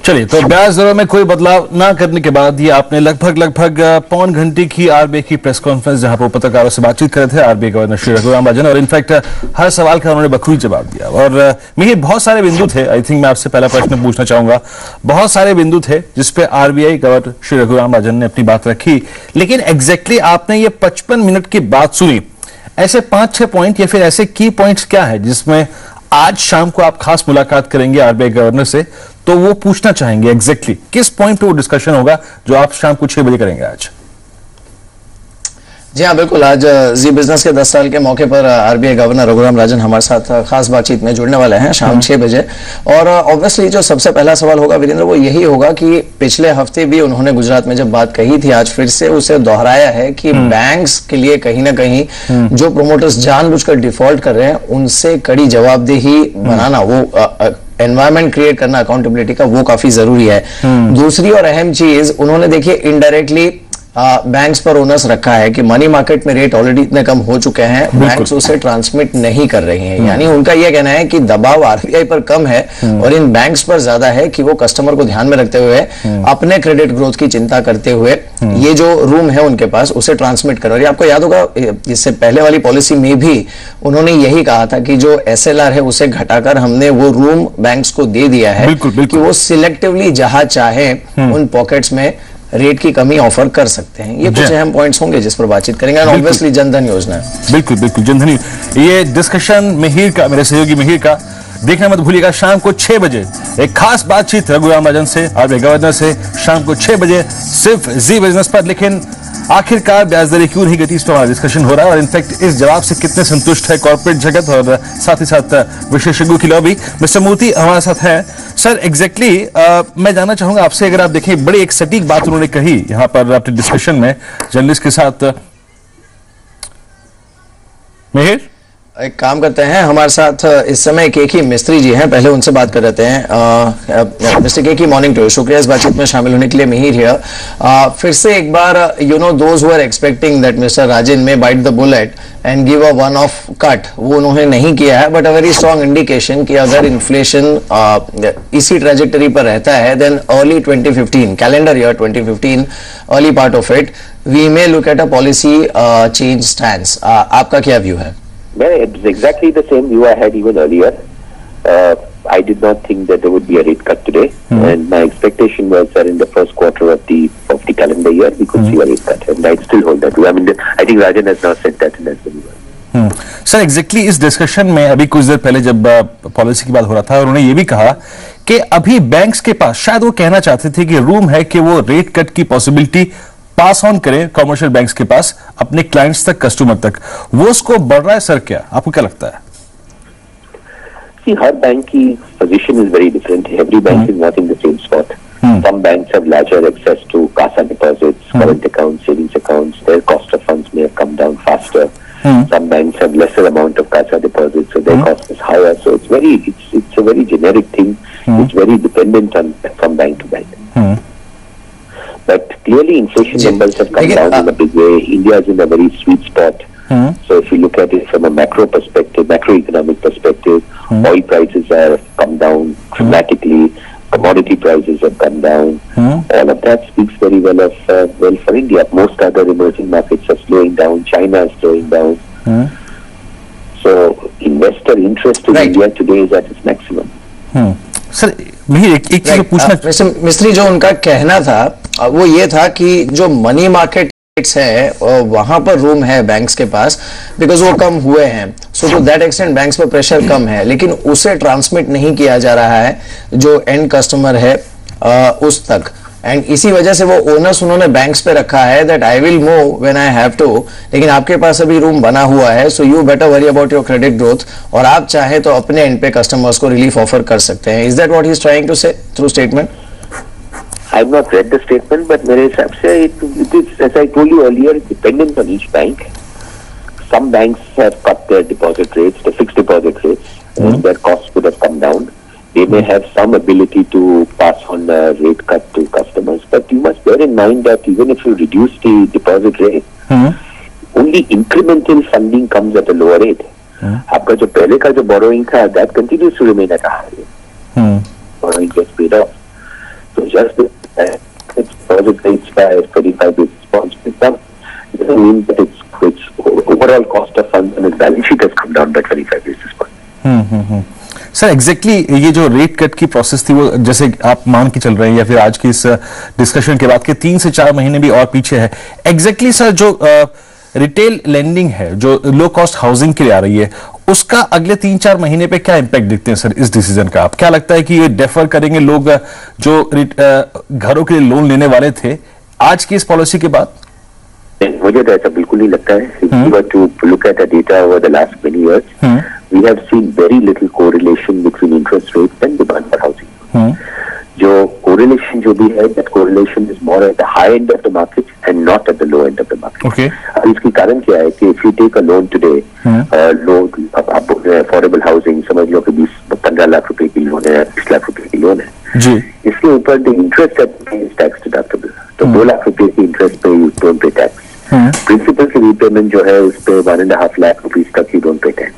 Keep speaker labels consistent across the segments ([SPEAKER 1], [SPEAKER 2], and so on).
[SPEAKER 1] चलिए, तो ब्याज दरों में कोई बदलाव ना करने के बाद ये आपने लगभग पौन घंटे की आरबीआई की प्रेस कॉन्फ्रेंस, जहां पर पत्रकारों से बातचीत कर रहे थे आरबीआई गवर्नर श्री रघुराम राजन, और इनफैक्ट हर सवाल का उन्होंने बखूबी जवाब दिया। और मेरे बहुत सारे बिंदु थे, आई थिंक मैं आपसे पहला प्रश्न पूछना चाहूंगा, बहुत सारे बिंदु थे जिसपे आरबीआई गवर्नर श्री रघुराम राजन ने अपनी बात रखी, लेकिन एग्जैक्टली आपने ये 55 मिनट की बात सुनी, ऐसे 5-6 पॉइंट या फिर ऐसे की पॉइंट्स क्या है जिसमें आज शाम को आप खास मुलाकात करेंगे आरबीआई गवर्नर से, तो वो पूछना चाहेंगे एग्जैक्टली किस पॉइंट पे वो डिस्कशन होगा जो आप शाम को 6 बजे करेंगे आज?
[SPEAKER 2] जी हाँ, बिल्कुल। आज जी बिजनेस के 10 साल के मौके पर आरबीआई गवर्नर रघुराम राजन हमारे साथ खास बातचीत में जुड़ने वाले हैं शाम 6 बजे। और ऑब्वियसली जो सबसे पहला सवाल होगा वीरेंद्र, वो यही होगा कि पिछले हफ्ते भी उन्होंने गुजरात में जब बात कही थी, आज फिर से उसे दोहराया है कि बैंक्स के लिए कहीं ना कहीं जो प्रोमोटर्स जानबूझकर डिफॉल्ट कर रहे हैं उनसे कड़ी जवाबदेही बनाना, वो एनवायरमेंट क्रिएट करना अकाउंटेबिलिटी का, वो काफी जरूरी है। दूसरी और अहम चीज उन्होंने देखिए इनडायरेक्टली बैंक्स पर ओनस रखा है कि मनी मार्केट में रेट ऑलरेडी इतने कम हो चुके हैं, बैंक्स उसे ट्रांसमिट नहीं कर रही हैं। यानी उनका यह कहना है कि दबाव आरबीआई पर कम है और इन बैंक्स पर ज्यादा है कि वो कस्टमर को ध्यान में रखते हुए अपने क्रेडिट ग्रोथ की चिंता करते हुए ये जो रूम है उनके पास उसे ट्रांसमिट करो। और आपको याद होगा इससे पहले वाली पॉलिसी में भी उन्होंने यही कहा था कि जो एसएलआर है उसे घटाकर हमने वो रूम बैंक्स को दे दिया है कि वो सिलेक्टिवली जहां चाहे उन पॉकेट्स में रेट की कमी ऑफर कर सकते हैं। ये कुछ अहम पॉइंट्स होंगे जिस पर बातचीत करेंगे। और ऑब्वियसली जनधन योजना है।
[SPEAKER 1] बिल्कुल जनधन, ये डिस्कशन मिहिर का, मेरे सहयोगी मिहिर का, देखना मत भूलिएगा शाम को 6 बजे एक खास बातचीत रघुराम राजन से, आरबीआई गवर्नर से, शाम को 6 बजे सिर्फ जी बिजनेस पर। लेकिन आखिरकार ब्याज दरें क्यों नहीं घटी, इस पर हमारा डिस्कशन हो रहा है और इनफैक्ट इस जवाब से कितने संतुष्ट है कॉर्पोरेट जगत और साथ ही साथ विशेषज्ञों की लॉबी। मिस्टर मूर्ति हमारे साथ हैं। सर एग्जैक्टली मैं जानना चाहूंगा आपसे, अगर आप देखें बड़ी एक सटीक बात उन्होंने कही यहां पर अपने डिस्कशन में जर्नलिस्ट के साथ। मिहिर,
[SPEAKER 2] एक काम करते हैं, हमारे साथ इस समय केकी मिस्त्री जी हैं, पहले उनसे बात कर लेते हैं। मिस्टर केकी, मॉर्निंग टू, शुक्रिया इस बातचीत में शामिल होने के लिए। मिहिर हियर। फिर से एक बार, you know, those who are expecting that mister Rajan may bite the bullet and give a one off cut, वो उन्होंने नहीं किया है, but a very strong indication कि अगर इन्फ्लेशन इसी ट्रेजेक्टरी पर रहता है then early 2015 calendar year 2015 early part of it we may look at a policy change stance. आपका क्या व्यू है?
[SPEAKER 3] Well, it's exactly the same view I had even earlier. I did not think that there would be a rate cut today, and my expectation was that in the first quarter of the calendar year we could see a rate cut, and I still hold that view. I mean, I think Rajan has now said that in as well.
[SPEAKER 1] Sir exactly इस discussion में अभी कुछ देर पहले जब policy की बात हो रहा था, उन्होंने ये भी कहा कि अभी बैंक्स के पास, शायद वो कहना चाहते थे कि रूम है कि वो रेट कट की पॉसिबिलिटी पास ऑन करें कमर्शियल बैंक्स के पास अपने क्लाइंट्स तक, कस्टमर तक, वो स्कोप बढ़ रहा है सर? क्या आपको क्या लगता है?
[SPEAKER 3] See, हर बैंक की position is very different. Every bank is not in the same spot. Some banks have larger access to CASA deposits, current accounts, savings accounts. Their cost of funds may have come down faster. Some banks have lesser amount of CASA deposits, so their cost is higher. So it's a very generic thing. It's very dependent from bank to bank. But clearly inflation numbers have come down in a big way. India is in a very sweet spot. So if you look at it from a macro perspective, macroeconomic perspective, oil prices have come down dramatically. Commodity prices have come down. All of that speaks very well for India. Most other emerging markets are slowing down. China is slowing down. So investor interest in India today is at its maximum.
[SPEAKER 1] Sir Mihir, एक चीज पूछना,
[SPEAKER 2] मिस्त्री, जो उनका कहना था वो ये था कि जो मनी मार्केट रेट्स है वहां पर रूम है बैंक्स के पास, बिकॉज वो कम हुए हैं, सो टू दैट एक्सटेंट बैंक्स पर प्रेशर कम है, लेकिन उसे ट्रांसमिट नहीं किया जा रहा है जो एंड कस्टमर है उस तक। एंड इसी वजह से वो ओनस उन्होंने बैंक्स पे रखा है that I will move when I have to, लेकिन आपके पास अभी रूम बना हुआ है, so you better worry about your credit growth, और आप चाहे तो अपने एंड पे कस्टमर्स को रिलीफ ऑफर कर सकते हैं। Is that what he is trying to say through statement?
[SPEAKER 3] I have not read the statement, but मेरे हिसाब से it is, as I told you earlier, dependent on each bank. Some banks have cut their deposit rates, the fixed deposit rates, and their costs would have come down. They may have some ability to pass on a rate cut to customers, but you must bear in mind that even if you reduce the deposit rate, only incremental funding comes at a lower rate. आपका जो पहले का जो borrowing था, that continues to remain at a high rate. Borrowing gets paid off. just its deposit rates by 35 basis points picked up, doesn't mean that its overall cost of funds and its balance sheet has come down by 25 basis points.
[SPEAKER 1] Sir exactly ये जो rate cut की process थी वो जैसे आप मान के चल रहे हैं या फिर आज की इस डिस्कशन के बाद के 3 से 4 महीने भी और पीछे है, एग्जैक्टली सर जो रिटेल लेंडिंग है जो लो कॉस्ट हाउसिंग के लिए आ रही है उसका अगले 3-4 महीने पे क्या इंपैक्ट दिखते हैं सर इस डिसीजन का? आप क्या लगता है कि ये डेफर करेंगे लोग जो घरों के लिए लोन लेने वाले थे आज की इस पॉलिसी के बाद?
[SPEAKER 3] मुझे तो ऐसा बिल्कुल नहीं लगता है. If you were to look at the data over the last many years, we have seen very little correlation between interest rates and demand for housing. जो correlation जो भी है, that correlation is more at the high end of the market and not at the low end of the market.
[SPEAKER 1] Okay.
[SPEAKER 3] अब इसकी कारण क्या है कि if you take a loan today, loan आप बोल रहे हैं affordable housing, समझ लो कि 15 लाख रुपए की लोन है, 20 लाख रुपए की लोन है
[SPEAKER 1] जी,
[SPEAKER 3] इसके ऊपर the interest that is tax deductible. तो 2 लाख रुपए की इंटरेस्ट पे you don't pay tax. Principal की रीपेमेंट जो है उस पे 1.5 लाख रुपीज तक यू डोंट पे टैक्स.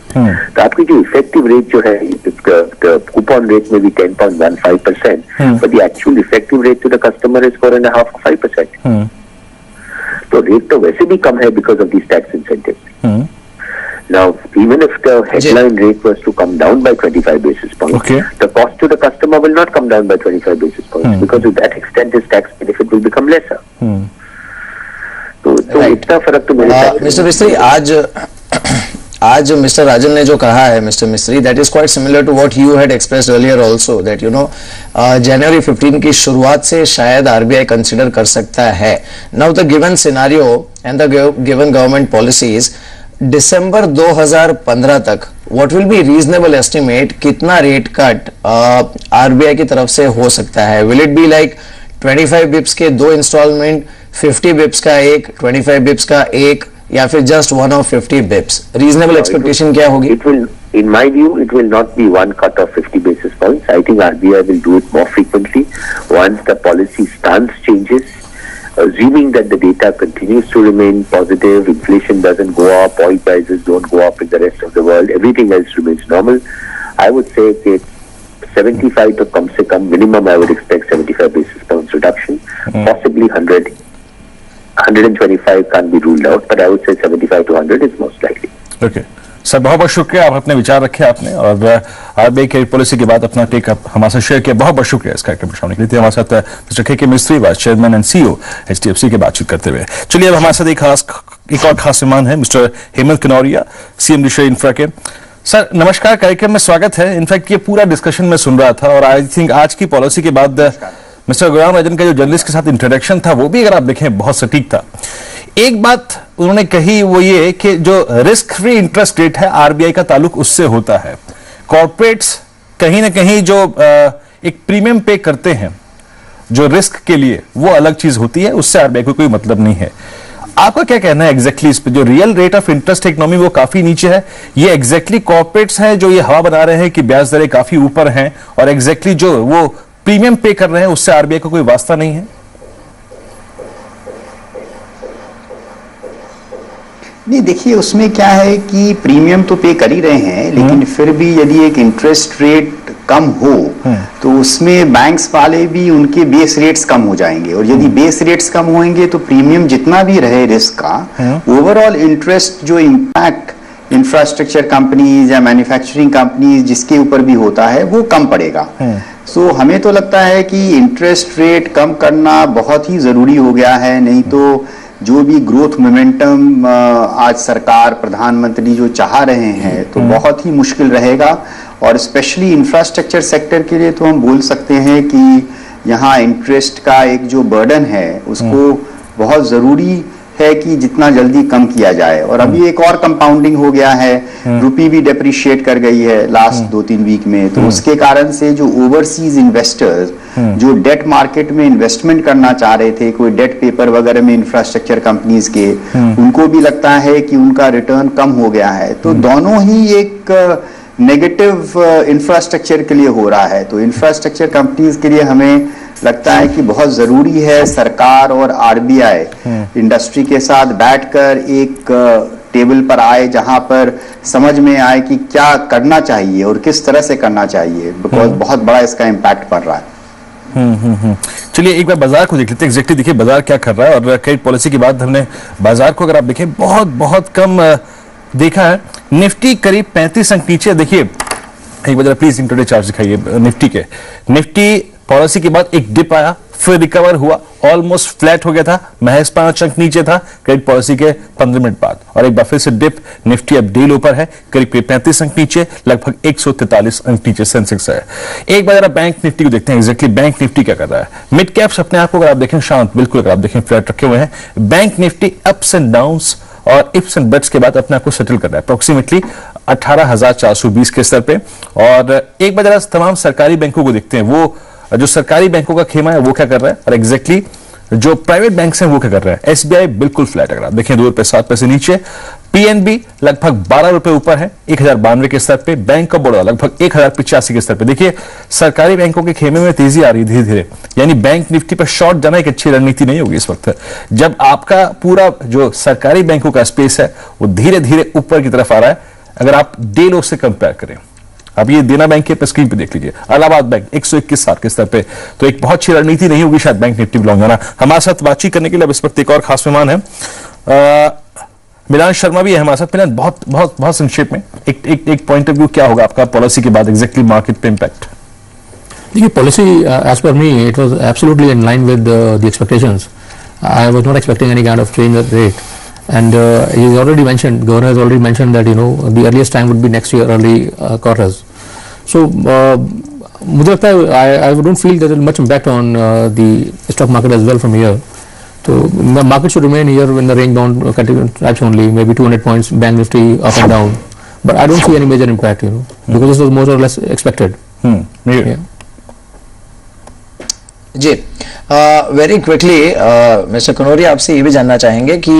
[SPEAKER 3] तो आपकी जो इफेक्टिव रेट जो है कूपन रेट में भी 10.15%, but the actual effective rate to the customer is 4.5-5%. तो रेट तो वैसे भी कम है because of this tax incentive. Now, even if the headline rate was to come down by 25 basis points, the cost to the customer will not come down by 25 basis points because to that extent his tax benefit will become lesser. तो इतना फर्क तो
[SPEAKER 2] mister मिस्त्री आज mister राजन ने जो कहा है mister Mistry, that is quite similar to what you had expressed earlier also, that you know जनवरी 15 की शुरुआत से शायद आरबीआई कंसीडर कर सकता है. Now the given scenario and the given government policies, दिसंबर 2015 तक what will be reasonable estimate कितना रेट कट आरबीआई की तरफ से हो सकता है? Will it be like 25 bips के 2 इंस्टॉलमेंट, 50 बिप्स का एक, 25 बिप्स का एक, या फिर just one of 50 Bips? Reasonable expectation क्या होगी?
[SPEAKER 3] It will, in my view, it will not be one cut of 50 basis points. I think RBI will do it more frequently once the policy stance changes, assuming that the data continues to remain positive, inflation doesn't go up, oil prices don't go up in the rest of the world, everything else remains normal. I would say that 75 to come se come minimum I would expect 75 basis points reduction, possibly 125 can't be ruled out, but I would say 75 to 100 is most likely.
[SPEAKER 1] Okay. Sir बहुत बहुत शुक्रिया, आप अपने विचार रखे आपने और RBI की पॉलिसी के बाद अपना टेक अप हमारे साथ शेयर किया. बहुत बहुत शुक्रिया इस कार्यक्रम में शामिल करने हमारे साथ मिस्टर के मिस्त्री, vice chairman and CEO HDFC के बातचीत करते हुए. चलिए अब हमारे साथ एक और खास मेहमान है mister Hemant Kanoria, CMD share infra के. सर नमस्कार, कार्यक्रम में स्वागत है. इनफैक्ट ये पूरा डिस्कशन में सुन रहा था और आई थिंक आज की पॉलिसी के बाद मिस्टर रघुराम राजन का जो जर्नलिस्ट के साथ इंट्रोडक्शन था वो भी अगर आप देखें बहुत सटीक था. एक बात उन्होंने कही वो ये कि जो रिस्क फ्री इंटरेस्ट रेट है आरबीआई का ताल्लुक उससे होता है. कॉर्पोरेट्स कहीं ना कहीं जो एक प्रीमियम पे करते हैं जो रिस्क के लिए वो अलग चीज होती है, उससे आरबीआई को कोई मतलब नहीं है. आपका क्या कहना है एग्जैक्टली इस पे? जो real rate of interest economy वो काफी नीचे है, ये एग्जैक्टली कॉर्पोरेट्स हैं जो ये हवा बना रहे हैं कि ब्याज दरें काफी ऊपर हैं और एग्जैक्टली जो वो प्रीमियम पे कर रहे हैं उससे आरबीआई को कोई वास्ता नहीं है?
[SPEAKER 4] नहीं, देखिए उसमें क्या है कि प्रीमियम तो पे कर ही रहे हैं, लेकिन फिर भी यदि एक इंटरेस्ट रेट कम हो तो उसमें बैंक्स वाले भी उनके बेस रेट्स कम हो जाएंगे और यदि बेस रेट्स कम होंगे तो प्रीमियम जितना भी रहे रिस्क का, ओवरऑल इंटरेस्ट जो इम्पैक्ट इंफ्रास्ट्रक्चर कंपनीज या मैन्युफैक्चरिंग कंपनीज जिसके ऊपर भी होता है वो कम पड़ेगा. सो हमें तो लगता है कि इंटरेस्ट रेट कम करना बहुत ही जरूरी हो गया है, नहीं तो जो भी ग्रोथ मोमेंटम आज सरकार प्रधानमंत्री जो चाह रहे हैं तो बहुत ही मुश्किल रहेगा. और स्पेशली इंफ्रास्ट्रक्चर सेक्टर के लिए तो हम बोल सकते हैं कि यहाँ इंटरेस्ट का एक जो बर्डन है उसको बहुत जरूरी है कि जितना जल्दी कम किया जाए. और अभी एक और कंपाउंडिंग हो गया है, रुपी भी डेप्रिशिएट कर गई है लास्ट 2-3 वीक में, तो उसके कारण से जो ओवरसीज इन्वेस्टर्स जो डेट मार्केट में इन्वेस्टमेंट करना चाह रहे थे, कोई डेट पेपर वगैरह में इंफ्रास्ट्रक्चर कंपनीज के, उनको भी लगता है कि उनका रिटर्न कम हो गया है. तो दोनों ही एक नेगेटिव इंफ्रास्ट्रक्चर के लिए हो रहा है. तो इंफ्रास्ट्रक्चर कंपनीज के लिए हमें लगता है कि बहुत जरूरी है सरकार और आरबीआई इंडस्ट्री के साथ बैठकर एक टेबल पर आए जहां पर समझ में आए कि क्या करना चाहिए और किस तरह से करना चाहिए, बिकॉज बहुत बड़ा इसका इम्पैक्ट पड़ रहा है.
[SPEAKER 1] चलिए एक बार बाजार को देख लेते हैं। एग्जैक्टली देखिए बाजार क्या कर रहा है, और क्रेडिट पॉलिसी के बाद हमने बाजार को अगर आप देखें बहुत बहुत कम देखा है। निफ्टी करीब 35 अंक नीचे। देखिए एक बार प्लीज इंट्रोडे चार्ज दिखाइए निफ्टी के। निफ्टी पॉलिसी के बाद एक डिप आया, फिर रिकवर हुआ, ऑलमोस्ट फ्लैट हो गया था, महज 5 अंक नीचे था क्रेडिट पॉलिसी के 15 मिनट बाद, और एक बार फिर से डिप। निफ्टी अब डे लो पर है, करीब 35 अंक नीचे, लगभग 143 अंक नीचे सेंसेक्स है। एक बार जरा बैंक निफ्टी को देखते हैं। एग्जैक्टली बैंक निफ्टी क्या कर रहा है। मिड कैप्स अपने आप को अगर आप देखें शांत, बिल्कुल अगर आप देखें फ्लैट रखे हुए हैं। Bank Nifty ups and downs और इप्स एंड बट्स के बाद अपने आप को सेटल कर रहा है अप्रोक्सीमेटली 18,420 के स्तर पे। और एक बार जरा तमाम सरकारी बैंकों को देखते हैं, वो जो सरकारी बैंकों का खेमा है वो क्या कर रहा है, और एग्जैक्टली जो प्राइवेट बैंक हैं वो क्या कर रहे हैं। एसबीआई बिल्कुल फ्लैट, अगर आप देखें 2 रुपए 7 पैसे नीचे। पीएनबी लगभग 12 रुपए ऊपर है 1092 के स्तर पे। बैंक ऑफ बड़ौदा लगभग 1085 के स्तर पे। देखिए सरकारी बैंकों के खेमे में तेजी आ रही है धीरे धीरे, यानी बैंक निफ्टी पर शॉर्ट जाना एक अच्छी रणनीति नहीं होगी इस वक्त, जब आपका पूरा जो सरकारी बैंकों का स्पेस है वो धीरे धीरे ऊपर की तरफ आ रहा है। अगर आप डे लो से कंपेयर करें, अब ये देना बैंक के स्क्रीन पे देख लीजिए, इलाहाबाद बैंक 121 के स्तर पे, तो एक बहुत अच्छी रणनीति नहीं होगी शायद बैंक निफ्टी लॉन्ग जाना। हमारे साथ बातचीत करने के लिए अब इस वक्त एक और खास मेहमान है, मिलान शर्मा भी है हमारे साथ। मिलान बहुत बहुत बहुत संक्षेप में एक पॉइंट ऑफ व्यू क्या होगा आपका पॉलिसी के बाद एग्जैक्टली मार्केट पे इम्पैक्ट।
[SPEAKER 5] देखिए policy as per me it was absolutely in line with the expectations. I was not expecting any kind of change in rate, and he already mentioned, governor has already mentioned that the earliest time would be next year early quarters. So मुझे लगता है I don't feel there is much impact on the stock market as well from here. So the market should remain here in the range bound types only, maybe 200 points bank nifty up and down, but I don't see any major impact, because this was more or less expected. Yeah.
[SPEAKER 2] जी very quickly mister Kanoria, आपसे ये भी जानना चाहेंगे कि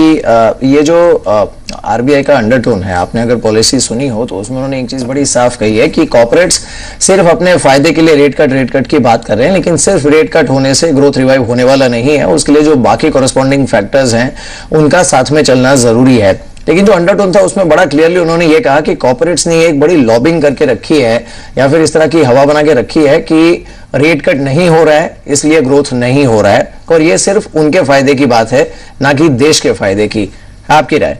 [SPEAKER 2] ये जो RBI का अंडरटोन है, आपने अगर पॉलिसी सुनी हो तो उसमें उन्होंने एक चीज बड़ी साफ कही है कि कॉर्पोरेट्स सिर्फ अपने फायदे के लिए रेट कट की बात कर रहे हैं, लेकिन सिर्फ रेट कट होने से ग्रोथ रिवाइव होने वाला नहीं है, उसके लिए जो बाकी कॉरेस्पॉन्डिंग फैक्टर्स हैं उनका साथ में चलना जरूरी है। लेकिन जो अंडरटोन था उसमें बड़ा क्लियरली उन्होंने ये कहा कि कॉर्पोरेट्स ने एक बड़ी लॉबिंग करके रखी है या फिर इस तरह की हवा बना के रखी है कि रेट कट नहीं हो रहा है इसलिए ग्रोथ नहीं हो रहा है, और ये सिर्फ उनके फायदे की बात है ना कि देश के फायदे की। आपकी राय?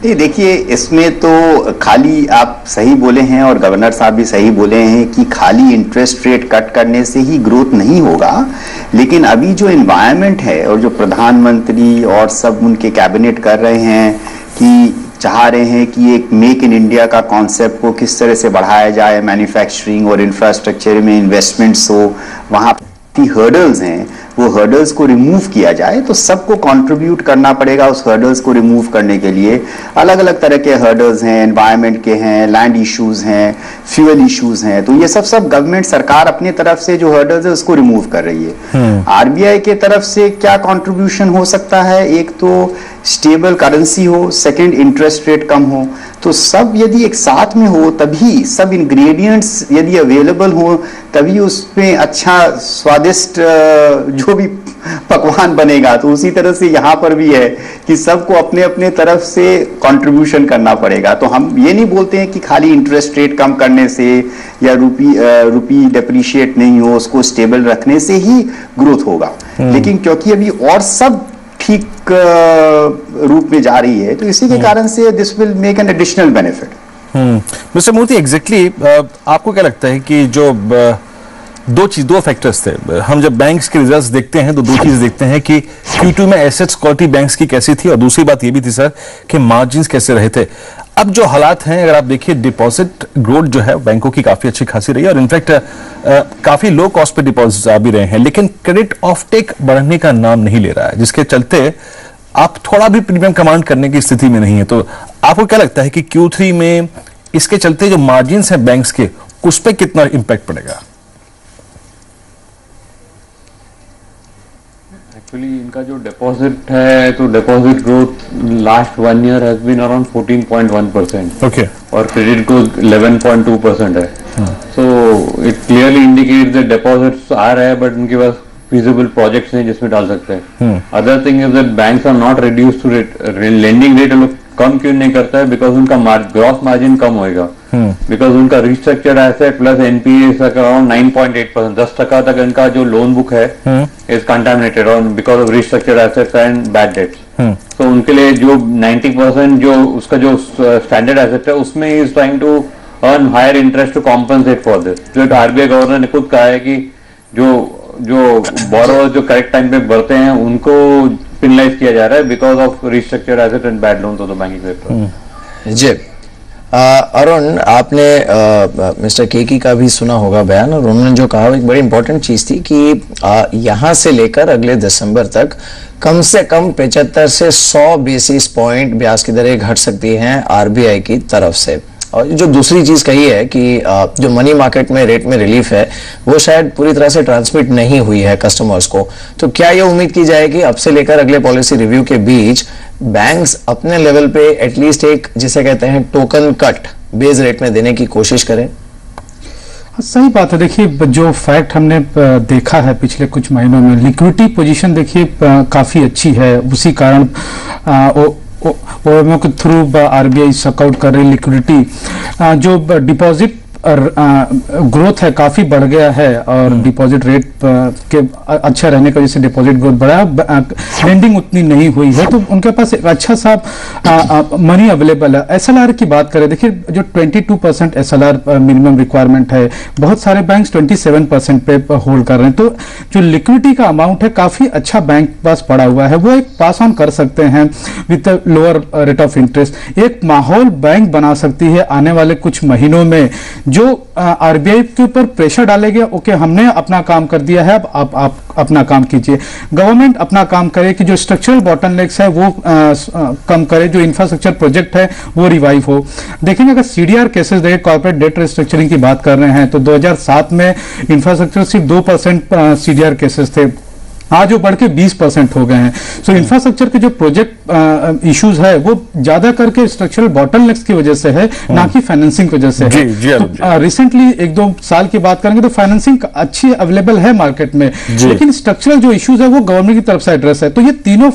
[SPEAKER 4] नहीं, देखिए इसमें तो खाली आप सही बोले हैं और गवर्नर साहब भी सही बोले हैं कि खाली इंटरेस्ट रेट कट करने से ही ग्रोथ नहीं होगा, लेकिन अभी जो एनवायरनमेंट है और जो प्रधानमंत्री और सब उनके कैबिनेट कर रहे हैं कि चाह रहे हैं कि एक मेक इन इंडिया का कॉन्सेप्ट को किस तरह से बढ़ाया जाए, मैन्युफैक्चरिंग और इंफ्रास्ट्रक्चर में इन्वेस्टमेंट्स हो, वहां हर्डल्स हैं वो हर्डल्स को रिमूव किया जाए, तो सबको कंट्रीब्यूट करना पड़ेगा उस हर्डल्स को रिमूव करने के लिए। अलग अलग तरह के हर्डल्स हैं, एनवायरनमेंट के हैं, लैंड इश्यूज हैं, फ्यूल इश्यूज हैं, तो ये सब गवर्नमेंट सरकार अपनी तरफ से जो हर्डल्स है उसको रिमूव कर रही है। आरबीआई के तरफ से क्या कंट्रीब्यूशन हो सकता है? एक तो स्टेबल करेंसी हो, सेकंड इंटरेस्ट रेट कम हो, तो सब यदि एक साथ में हो तभी, सब इंग्रेडिएंट्स यदि अवेलेबल हो तभी उसमें अच्छा स्वादिष्ट जो भी पकवान बनेगा। तो उसी तरह से यहाँ पर भी है कि सबको अपने अपने तरफ से कंट्रीब्यूशन करना पड़ेगा। तो हम ये नहीं बोलते हैं कि खाली इंटरेस्ट रेट कम करने से या रुपी डेप्रिशिएट नहीं हो, उसको स्टेबल रखने से ही ग्रोथ होगा, लेकिन क्योंकि अभी और सब ठीक रूप में जा रही है तो इसी के कारण से this will make an additional benefit.
[SPEAKER 1] Mister Murthy, exactly आपको क्या लगता है कि जो दो फैक्टर्स थे, हम जब बैंक्स के रिजल्ट्स देखते हैं तो दो चीज देखते हैं कि Q2 में एसेट्स क्वालिटी बैंक्स की कैसी थी, और दूसरी बात ये भी थी सर कि मार्जिन्स कैसे रहे थे। अब जो हालात हैं, अगर आप देखिए डिपॉजिट ग्रोथ जो है बैंकों की काफी अच्छी खासी रही है, और इनफैक्ट काफी लो कॉस्ट पे डिपॉजिट आ भी रहे हैं, लेकिन क्रेडिट ऑफटेक बढ़ने का नाम नहीं ले रहा है, जिसके चलते आप थोड़ा भी प्रीमियम कमांड करने की स्थिति में नहीं है। तो आपको क्या लगता है कि Q3 में इसके चलते जो मार्जिन्स हैं बैंक्स के, उस पर कितना इंपैक्ट पड़ेगा?
[SPEAKER 6] एक्चुअली इनका जो डिपॉजिट है, तो deposit growth last 1 year has been around 14.1%।
[SPEAKER 1] Okay.
[SPEAKER 6] और क्रेडिट ग्रोथ 11.2% है। So it clearly indicates that deposits आ रहे हैं, बट उनके पास feasible प्रोजेक्ट्स नहीं जिसमें डाल सकते हैं। Other thing is that banks are not reduce to rate, lending rate लोग कम क्यों नहीं करता है? बिकॉज उनका ग्रॉस मार्जिन कम होएगा। बिकॉज उनका restructured asset plus NPA around 9.8%, 10% तक इनका जो लोन बुक है is contaminated on because of restructured assets and bad debts. तो उनके लिए जो 90% जो उसका जो स्टैंडर्ड एसेट है उसमें is trying to earn higher interest to compensate for this. जो आरबीआई गवर्नर ने खुद कहा है कि जो बोरोवर जो करेक्ट टाइम पे भरते हैं उनको पेनलाइज किया जा रहा है because of restructured asset and bad loans of the banking sector.
[SPEAKER 2] जी अरुण, आपने मिस्टर केकी का भी सुना होगा बयान, और उन्होंने जो कहा एक बड़ी इंपॉर्टेंट चीज थी कि यहां से लेकर अगले दिसंबर तक कम से कम 75 से 100 बेसिस पॉइंट ब्याज की दरें घट सकती हैं आरबीआई की तरफ से। और जो दूसरी चीज कही है कि जो मनी मार्केट में रेट में रिलीफ है वो शायद पूरी तरह से ट्रांसमिट नहीं हुई है कस्टमर्स को, तो क्या ये उम्मीद की जाए कि अब से लेकर अगले पॉलिसी रिव्यू के बीच बैंक्स अपने लेवल पे एटलीस्ट एक जिसे कहते हैं टोकन कट बेस रेट में देने की कोशिश करें?
[SPEAKER 7] सही बात है। देखिए, जो फैक्ट हमने देखा है पिछले कुछ महीनों में, लिक्विडिटी पोजीशन देखिए काफी अच्छी है, उसी कारण के थ्रू आरबीआई सकआउट कर रही लिक्विडिटी, जो डिपॉजिट ग्रोथ है काफी बढ़ गया है और डिपॉजिट रेट के अच्छा रहने की वजह से डिपॉजिट ग्रोथ बढ़ा, लेंडिंग उतनी नहीं हुई है, तो उनके पास एक अच्छा सा मनी अवेलेबल है। एसएलआर की बात करें, देखिए जो 22% एसएलआर मिनिमम रिक्वायरमेंट है, बहुत सारे बैंक्स 27% पे होल्ड कर रहे हैं, तो जो लिक्विडिटी का अमाउंट है काफी अच्छा बैंक पास पड़ा हुआ है, वो एक पास ऑन कर सकते हैं with lower rate of interest. एक माहौल बैंक बना सकती है आने वाले कुछ महीनों में जो आरबीआई के ऊपर प्रेशर डालेगा, ओके हमने अपना काम कर दिया है, अब आप अपना काम कीजिए। गवर्नमेंट अपना काम करे कि जो स्ट्रक्चरल बॉटलनेक्स है वो कम करे, जो इंफ्रास्ट्रक्चर प्रोजेक्ट है वो रिवाइव हो। देखेंगे अगर सीडीआर केसेस देखें, कॉर्पोरेट डेट रिस्ट्रक्चरिंग की बात कर रहे हैं, तो 2007 में इंफ्रास्ट्रक्चर सिर्फ 2% सीडीआर केसेस थे, आज वो बढ़ के 20% हो गए हैं। सो इंफ्रास्ट्रक्चर के जो प्रोजेक्ट इश्यूज है वो ज्यादा करके स्ट्रक्चरल बॉटलनेक्स की वजह से है, ना कि फाइनेंसिंग की वजह से है। तो रिसेंटली 1-2 साल की बात करेंगे तो फाइनेंसिंग अच्छी अवेलेबल है मार्केट में, लेकिन स्ट्रक्चरल जो इश्यूज है वो गवर्नमेंट की तरफ से एड्रेस है। तो ये तीनों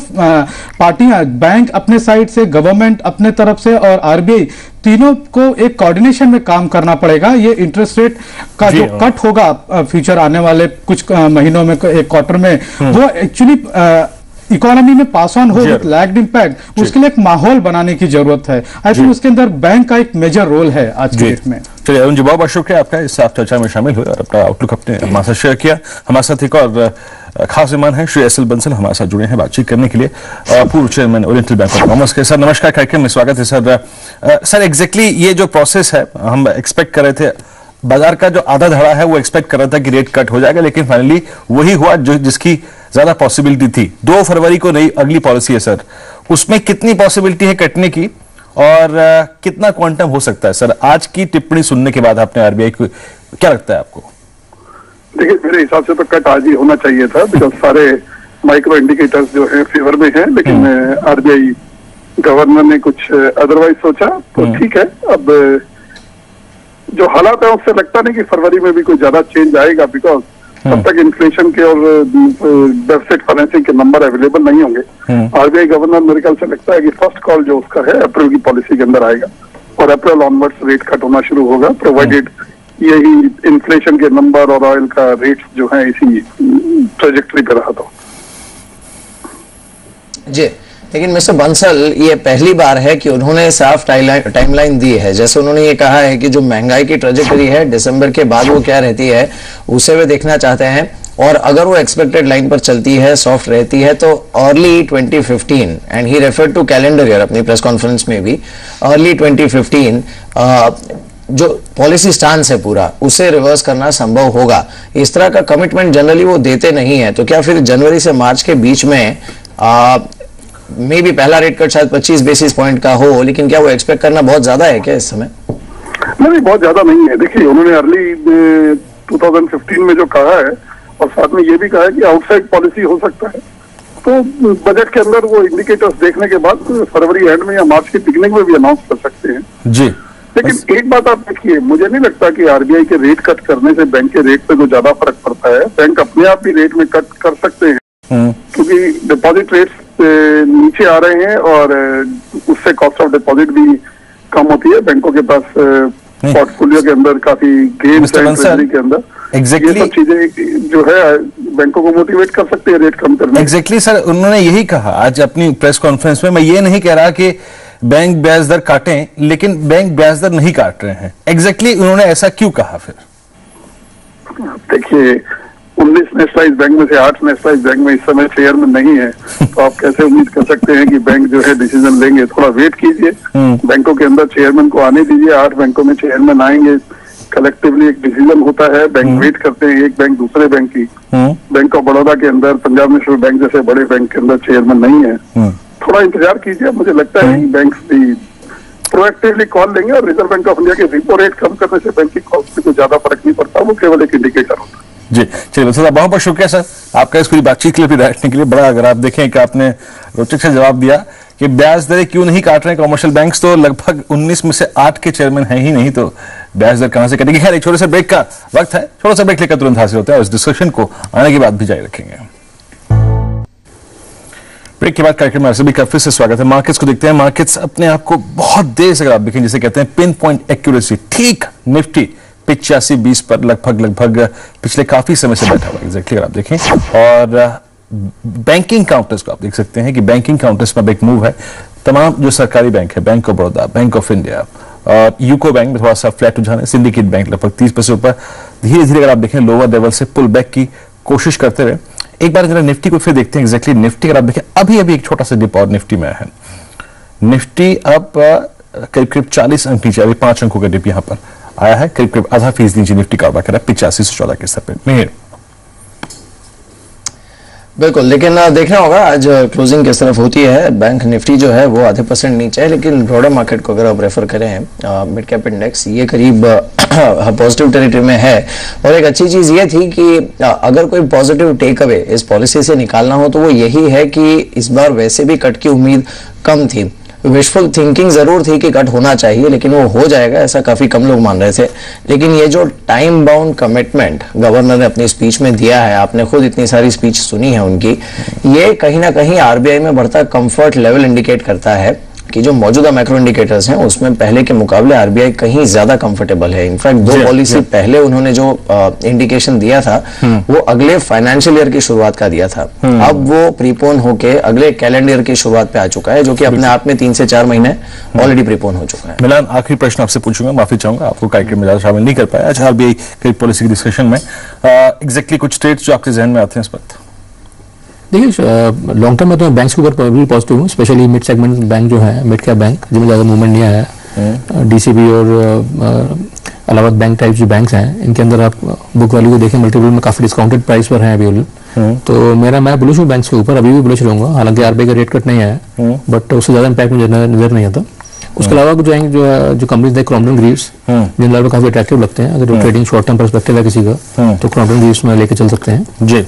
[SPEAKER 7] पार्टियां, बैंक अपने साइड से, गवर्नमेंट अपने तरफ से और आरबीआई, तीनों को एक कोऑर्डिनेशन में काम करना पड़ेगा। ये इंटरेस्ट रेट का जो कट होगा फ्यूचर आने वाले कुछ महीनों में, एक क्वार्टर में, वो एक्चुअली इकोनॉमी में पास ऑन हो विद लैग्ड इम्पैक्ट, उसके लिए एक माहौल बनाने की जरूरत है। आई थिंक उसके अंदर बैंक का एक मेजर रोल है आज के डेट में।
[SPEAKER 1] चलिए अरुण जी, बहुत बहुत शुक्रिया आपका इस आप चर्चा में शामिल हुए और अपना आउटलुक अपने हमारे साथ शेयर किया। हमारे साथ एक और खास मेहमान है श्री एस एल बंसल, हमारे साथ जुड़े हैं बातचीत करने के लिए, पूर्व chairman oriental bank of commerce के। सर नमस्कार, कार्यक्रम में स्वागत है सर। सर एग्जैक्टली ये जो प्रोसेस है, हम एक्सपेक्ट कर रहे थे, बाजार का जो आधा धड़ा है वो एक्सपेक्ट कर रहा था कि रेट कट हो जाएगा, लेकिन फाइनली वही हुआ जो जिसकी ज्यादा पॉसिबिलिटी थी। 2 फरवरी को नई अगली पॉलिसी है सर, उसमें कितनी पॉसिबिलिटी है कटने की और कितना क्वांटम हो सकता है सर? आज की टिप्पणी सुनने के बाद आपने आरबीआई को क्या लगता है आपको?
[SPEAKER 8] देखिए, मेरे हिसाब से तो कट आज ही होना चाहिए था, बिकॉज सारे माइक्रो इंडिकेटर्स जो है फेवर में है, लेकिन आरबीआई गवर्नर ने कुछ अदरवाइज सोचा, तो ठीक है। अब जो हालात है उससे लगता नहीं कि फरवरी में भी कोई ज्यादा चेंज आएगा, बिकॉज तब तक इन्फ्लेशन के और डेफिसिट फाइनेंसिंग के नंबर अवेलेबल नहीं होंगे। आरबीआई गवर्नर मेरे ख्याल से लगता है कि फर्स्ट कॉल जो उसका है अप्रैल की पॉलिसी के अंदर आएगा और अप्रैल ऑनवर्ड्स रेट कट होना शुरू होगा, प्रोवाइडेड यही इन्फ्लेशन के नंबर और ऑयल का रेट जो है इसी ट्रेजेक्टरी पे रहा था।
[SPEAKER 2] जी, लेकिन मिस्टर बंसल, ये पहली बार है कि उन्होंने साफ टाइमलाइन दी है। जैसे उन्होंने ये कहा है कि जो महंगाई की ट्रेजेक्टरी है दिसंबर के बाद वो क्या रहती है उसे वे देखना चाहते हैं, और अगर वो एक्सपेक्टेड लाइन पर चलती है, सॉफ्ट रहती है, तो early 2015, and he referred to calendar year अपनी प्रेस कॉन्फ्रेंस में भी, अर्ली 2015 जो पॉलिसी स्टांस है पूरा उसे रिवर्स करना संभव होगा। इस तरह का कमिटमेंट जनरली वो देते नहीं है, तो क्या फिर जनवरी से मार्च के बीच में मे भी पहला रेट कट शायद 25 बेसिस पॉइंट का हो, लेकिन क्या वो एक्सपेक्ट करना बहुत ज्यादा है क्या इस समय?
[SPEAKER 8] नहीं, बहुत ज्यादा नहीं है। देखिए, उन्होंने अर्ली 2015 में जो कहा है और साथ में ये भी कहा है कि आउटसाइड पॉलिसी हो सकता है, तो बजट के अंदर वो इंडिकेटर्स देखने के बाद फरवरी एंड में या मार्च की बिगिनिंग में भी अनाउंस कर सकते हैं जी। लेकिन एक बात आप देखिए, मुझे नहीं लगता कि आरबीआई के रेट कट करने से बैंक के रेट पे कोई ज्यादा फर्क पड़ता है। बैंक अपने आप भी रेट में कट कर सकते हैं, क्योंकि डिपॉजिट रेट्स नीचे आ रहे हैं और उससे कॉस्ट ऑफ डिपॉजिट भी कम होती है। बैंकों के पास पोर्टफोलियो के अंदर काफी गेन्स है ट्रेजरी के अंदर।
[SPEAKER 1] Exactly.
[SPEAKER 8] ये सब चीजें जो है बैंकों को मोटिवेट कर सकती है रेट कम करने।
[SPEAKER 1] एग्जैक्टली सर, उन्होंने यही कहा आज अपनी प्रेस कॉन्फ्रेंस में। मैं ये नहीं कह रहा कि बैंक ब्याज दर काटें, लेकिन बैंक ब्याज दर नहीं काट रहे हैं। एग्जैक्टली उन्होंने ऐसा क्यों कहा फिर?
[SPEAKER 8] देखिए 19 नेशनलाइज बैंक में से 8 नेशनलाइज बैंक में इस समय चेयरमैन नहीं है, तो आप कैसे उम्मीद कर सकते हैं कि बैंक जो है डिसीजन लेंगे? थोड़ा वेट कीजिए, बैंकों के अंदर चेयरमैन को आने दीजिए। 8 बैंकों में चेयरमैन आएंगे, कलेक्टिवली एक डिसीजन होता है, बैंक वेट करते हैं एक बैंक दूसरे बैंक की। बैंक ऑफ बड़ौदा के अंदर, पंजाब नेशनल बैंक जैसे बड़े बैंक के अंदर चेयरमैन नहीं है। थोड़ा इंतजार कीजिए, मुझे लगता है कि बैंक भी प्रोएक्टिवली कॉल लेंगे और रिजर्व बैंक ऑफ इंडिया के रेपो रेट कम करने से बैंक की कॉस्ट में कोई ज्यादा फर्क नहीं पड़ता, वो केवल एक इंडिकेटर होता है।
[SPEAKER 1] जी चलिए सर, बहुत बहुत शुक्रिया सर आपका इस पूरी बातचीत के लिए, भी बैठने के लिए। बड़ा, अगर आप देखें कि आपने रोचक से जवाब दिया कि ब्याज दरें क्यों नहीं काट रहे हैं कमर्शियल बैंक्स, तो लगभग 19 में से 8 के चेयरमैन हैं ही नहीं, तो ब्याज दर कहां से कटेगी। खैर, एक छोटे से ब्रेक का वक्त है, छोटा सा ब्रेक लेकर तुरंत हासिल होता है और इस डिस्कशन को आने के बाद भी जारी रखेंगे। ब्रेक के बाद कार्यक्रम में सभी का फिर से स्वागत है। मार्केट्स को देखते हैं। मार्केट्स अपने आप को बहुत देर से, अगर आप देखें, जिसे कहते हैं पिन पॉइंट एक्यूरेसी, ठीक निफ्टी 85-20 पर लगभग पिछले काफी समय से बैठा हुआ है। एग्जैक्टली अगर आप देखें, और बैंकिंग काउंटर्स को आप देख सकते हैं कि बैंकिंग काउंटर्स में एक मूव है। तमाम जो सरकारी बैंक है, bank of Baroda, bank of India और यूको बैंक में थोड़ा सा फ्लैट रुझान है। सिंडिकेट बैंक लगभग 30% ऊपर। धीरे धीरे अगर आप देखें लोअर लेवल से पुल बैक की कोशिश करते हुए। एक बार जरा निफ्टी को फिर देखते हैं। एग्जैक्टली निफ्टी अगर आप देखें, अभी एक छोटा सा डिप और निफ्टी में है। निफ्टी अब करीब 40 अंक नीचे, अभी 5 अंकों का डिप यहां पर आया है। करीब आधा फीसदी नीचे निफ्टी कारोबार कर रहा है 85 से 14 के स्तर पर। मेहर
[SPEAKER 2] बिल्कुल, लेकिन देखना होगा आज क्लोजिंग किस तरफ होती है। बैंक निफ्टी जो है वो आधे % नीचे है, लेकिन ब्रॉडर मार्केट को अगर आप रेफर करें, मिड कैप इंडेक्स ये करीब पॉजिटिव टेरिटरी में है। और एक अच्छी चीज ये थी कि अगर कोई पॉजिटिव टेक अवे इस पॉलिसी से निकालना हो तो वो यही है कि इस बार वैसे भी कट की उम्मीद कम थी। विशफुल थिंकिंग जरूर थी कि कट होना चाहिए, लेकिन वो हो जाएगा ऐसा काफी कम लोग मान रहे थे। लेकिन ये जो टाइम बाउंड कमिटमेंट गवर्नर ने अपनी स्पीच में दिया है, आपने खुद इतनी सारी स्पीच सुनी है उनकी, ये कहीं ना कहीं आरबीआई में बढ़ता कंफर्ट लेवल इंडिकेट करता है कि जो मौजूदा मैक्रो इंडिकेटर्स हैं उसमें पहले के मुकाबले आरबीआई कहीं ज्यादा कंफर्टेबल है। इनफैक्ट 2 पॉलिसी पहले उन्होंने जो इंडिकेशन दिया था वो अगले फाइनेंशियल ईयर की शुरुआत का दिया था। अब वो प्रीपोन होके अगले कैलेंडर ईयर की शुरुआत पे आ चुका है, जो कि अपने आप में 3 से 4 महीने ऑलरेडी प्रीपोन हो चुका है।
[SPEAKER 1] मिलान, आखिरी प्रश्न आपसे पूछूंगा, माफी चाहूंगा आपको कार्यक्रम में ज्यादा शामिल नहीं कर पाया आज आरबीआई की पॉलिसी की डिस्कशन में। एग्जैक्टली कुछ ट्रेड्स जो आपके जहन में आते हैं इस वक्त?
[SPEAKER 5] देखिए, लॉन्ग टर्म में तो मैं बैंक्स के ऊपर भी पॉजिटिव हूँ, स्पेशली मिड सेगमेंट बैंक जो है, मिड कैप बैंक जिनमें ज़्यादा मूवमेंट नहीं आया है। डीसीबी और इलाहाबाद बैंक टाइप जो बैंक्स हैं, इनके अंदर आप बुक वैल्यू को देखें, मल्टीपल में काफी डिस्काउंटेड प्राइस पर है अभी। तो मैं बुलिश हूँ बैंक्स के ऊपर, अभी भी बुलिश रहूंगा। हालांकि आरबीआई का रेट कट नहीं आया, बट उससे ज्यादा इंपैक्ट मुझे नजर नहीं आता। उसके अलावा जो कंपनीज क्रॉम्पटन ग्रीव्स जिन लाल काफी अट्रैक्टिव लगते हैं, अगर ट्रेडिंग शॉर्ट टर्म पर्सपेक्टिव है किसी का, तो क्रॉम्पटन ग्रीव्स में लेके चल सकते हैं।
[SPEAKER 1] जी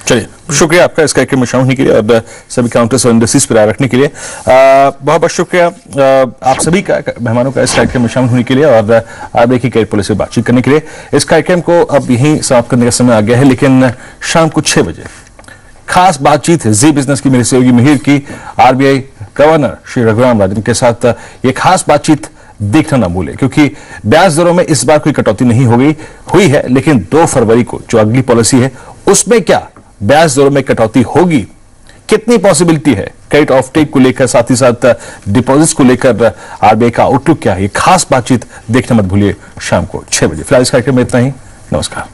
[SPEAKER 1] चलिए, शुक्रिया आपका इस कार्यक्रम में शामिल होने के लिए और सभी काउंटर्स और इंडस्ट्रीज पर रखने के लिए। बहुत बहुत शुक्रिया आप सभी का, मेहमानों का, इस कार्यक्रम में शामिल होने के लिए और आरबीआई की क्रेडिट पॉलिसी पर बातचीत करने के लिए। इस कार्यक्रम को अब यहीं समाप्त करने का समय आ गया है, लेकिन शाम को 6 बजे खास बातचीत है जी बिजनेस की, मेरी सहयोगी मिहिर की आरबीआई गवर्नर श्री रघुराम राजन के साथ। ये खास बातचीत देखना ना भूले, क्योंकि ब्याज दरों में इस बार कोई कटौती नहीं हुई है, लेकिन 2 फरवरी को जो अगली पॉलिसी है उसमें क्या ब्याज दरों में कटौती होगी, कितनी पॉसिबिलिटी है, क्रेडिट ऑफ टेक को लेकर, साथ ही साथ डिपॉजिट्स को लेकर आरबीआई का आउटलुक क्या है, ये खास बातचीत देखना मत भूलिए शाम को 6 बजे। फिलहाल इस कार्यक्रम में इतना ही। नमस्कार।